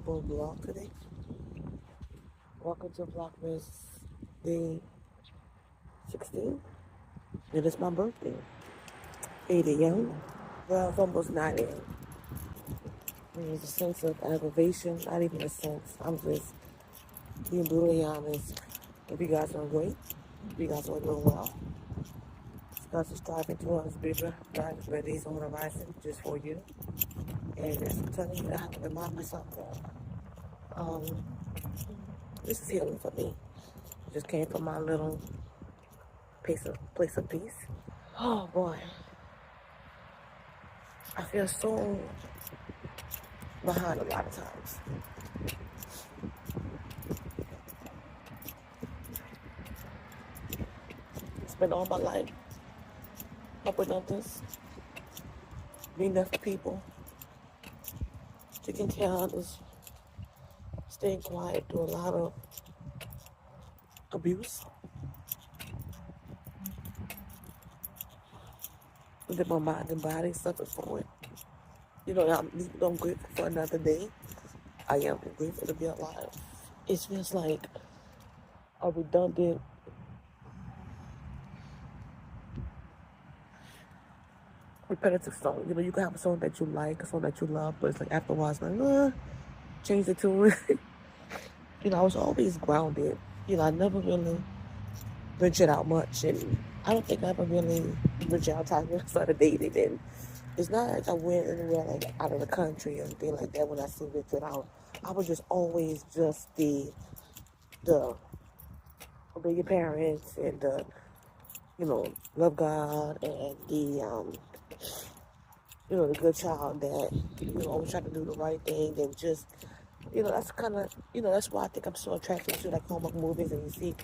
memorable vlog today. Welcome to Vlogmas day 16. It is my birthday. 8 a.m. Well, it's almost 9 a.m. There's a sense of aggravation, not even a sense. I'm just being brutally honest. If you guys are great, if you guys are doing well, you guys are striving towards bigger, brighter days on the horizon just for you. And I'm telling you, I have to remind myself that this is healing for me. Just came from my little place of peace. Oh boy, I feel so behind a lot of times. Spent all my life helping others, being there for people, taking care of others, staying quiet through a lot of abuse. And then my mind and body suffered for it. You know, I'm grateful for another day. I am grateful to be alive. It feels like a redundant repetitive song. You know, you can have a song that you like, a song that you love, but it's like after a while, it's like, change the tune. You know, I was always grounded. You know, I never really ventured out much, and I don't think I ever really ventured outside when I started dating. And it's not like I went anywhere like out of the country or anything like that when I say ventured out. I was just always just the obey your parents and the, you know, love God and the you know, the good child that, you know, always try to do the right thing and just, you know, that's kind of, you know, that's why I think I'm so attracted to like Hallmark movies and you see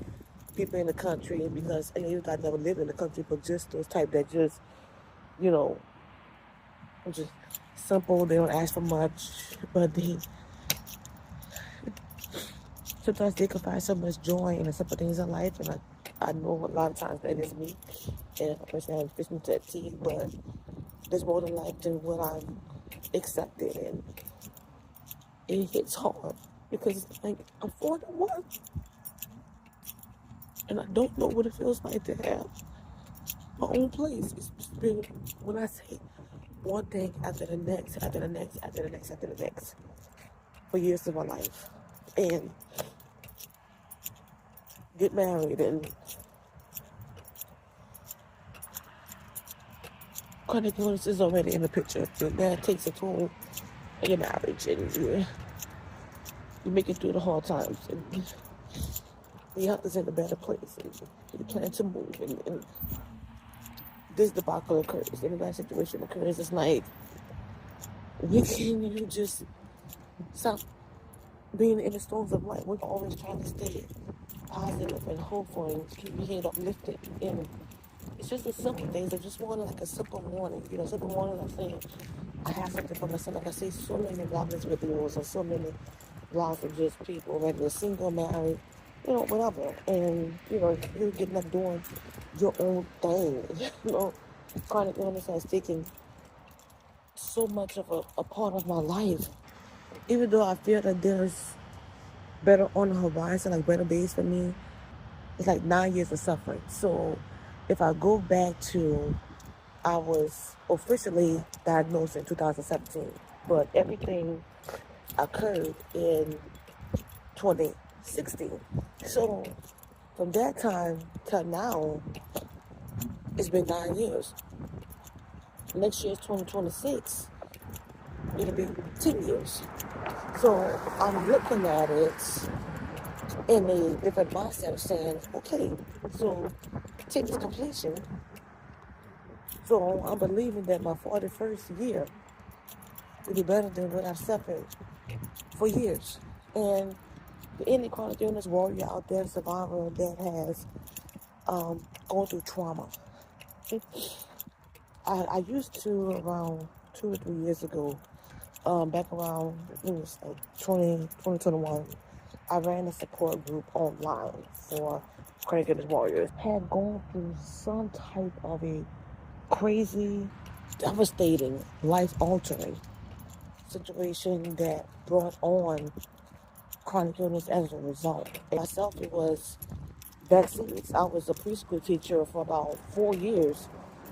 people in the country because, and even though I never lived in the country, but just those type that just, you know, just simple, they don't ask for much, but they, sometimes they can find so much joy in the simple things in life, and I know a lot of times that is me, and a person has fits me to a T, but there's more to life than what I've accepted, and it hits hard because like I'm 41 and I don't know what it feels like to have my own place. It's been, when I say one thing after the next, after the next, after the next, after the next, for years of my life, and get married and chronic illness is already in the picture. That takes a toll on your marriage, and you make it through the hard times, and the health is in a better place, and you plan to move, and this debacle occurs, and that situation occurs. It's like, when can you just stop being in the storms of life? We're always trying to stay positive and hopeful and keep your head uplifted. And it's just the simple things. I just want like a simple morning. You know, simple morning, I'm saying I have something for myself. Like I see so many bloggers videos or so many blogs of just people, whether they're single, married, you know, whatever. And, you know, you're getting up doing your own thing. You know, chronic illness has taken so much of a part of my life. Even though I feel that there's better on the horizon, like better days for me, it's like 9 years of suffering. So if I go back to, I was officially diagnosed in 2017, but everything occurred in 2016. So from that time to now, it's been 9 years. Next year is 2026. It'll be 10 years. So I'm looking at it in a different mindset of saying, okay, so 10 years completion. So I'm believing that my 41st year will be better than what I've suffered for years. And any chronic illness warrior out there, survivor that has gone through trauma. I used to, around 2 or 3 years ago, back around, it was like 2021, I ran a support group online for chronic illness warriors. Had gone through some type of a crazy, devastating, life-altering situation that brought on chronic illness as a result. Myself, it was vaccines. I was a preschool teacher for about 4 years,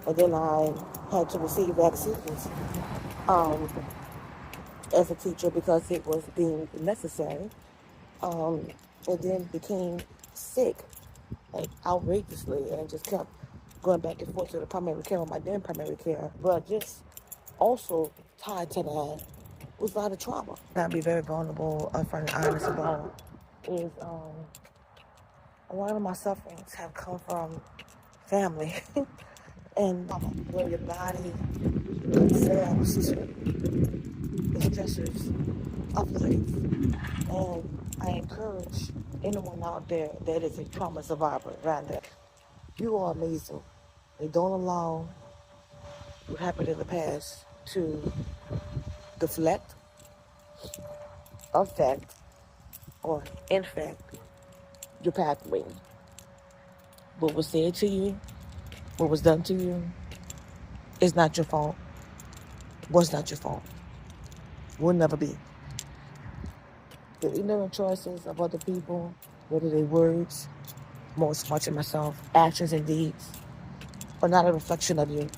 and then I had to receive vaccines um, as a teacher because it was deemed necessary, and then became sick, like outrageously, and just kept going back and forth to the primary care with my then primary care. But just also tied to that was a lot of trauma. I'd be very vulnerable, upfront and honest about is a lot of my sufferings have come from family and where your body conforms to the stressors of life. And I encourage anyone out there that is a trauma survivor, rather, you are amazing. And don't allow what happened in the past to deflect, affect, or infect your pathway. What was said to you, what was done to you, is not your fault. Was not your fault. Will never be. The ignorant choices of other people, whether they words, most much of myself, actions and deeds, are not a reflection of you.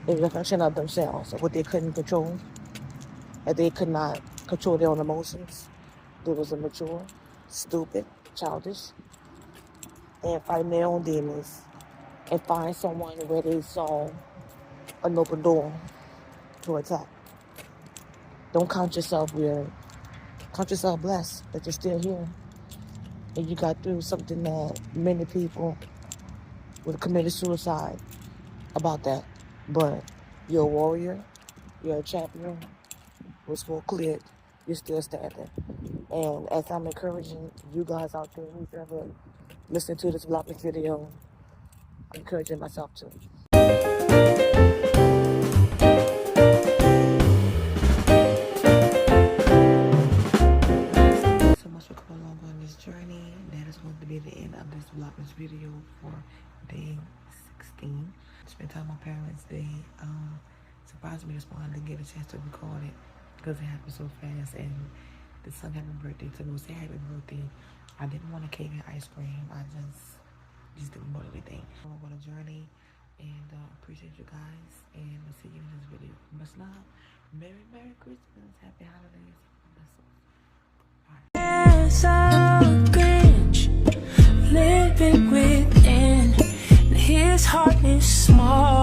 They're a reflection of themselves, of what they couldn't control, and they could not control their own emotions. They was immature, stupid, childish, and fighting their own demons, and find someone where they saw an open door to attack. Don't count yourself weird. Count yourself blessed that you're still here. And you got through something that many people would have committed suicide about that. But you're a warrior. You're a champion. With smoke cleared, you're still standing. And as I'm encouraging you guys out there who's ever listening to this Vlogmas video, I'm encouraging myself too. So much for coming along on this journey. That is going to be the end of this Vlogmas video for day 16. Spent time with my parents. They surprised me this morning. I didn't get a chance to record it because it happened so fast. And the son happy birthday to me. Say happy birthday. I didn't want a cake and ice cream. I just didn't want anything. I'm on a journey, and appreciate you guys. And we'll see you in this video. Much love. Merry Christmas. Happy holidays. Yes, I'm Grinch, living within. His heart is small.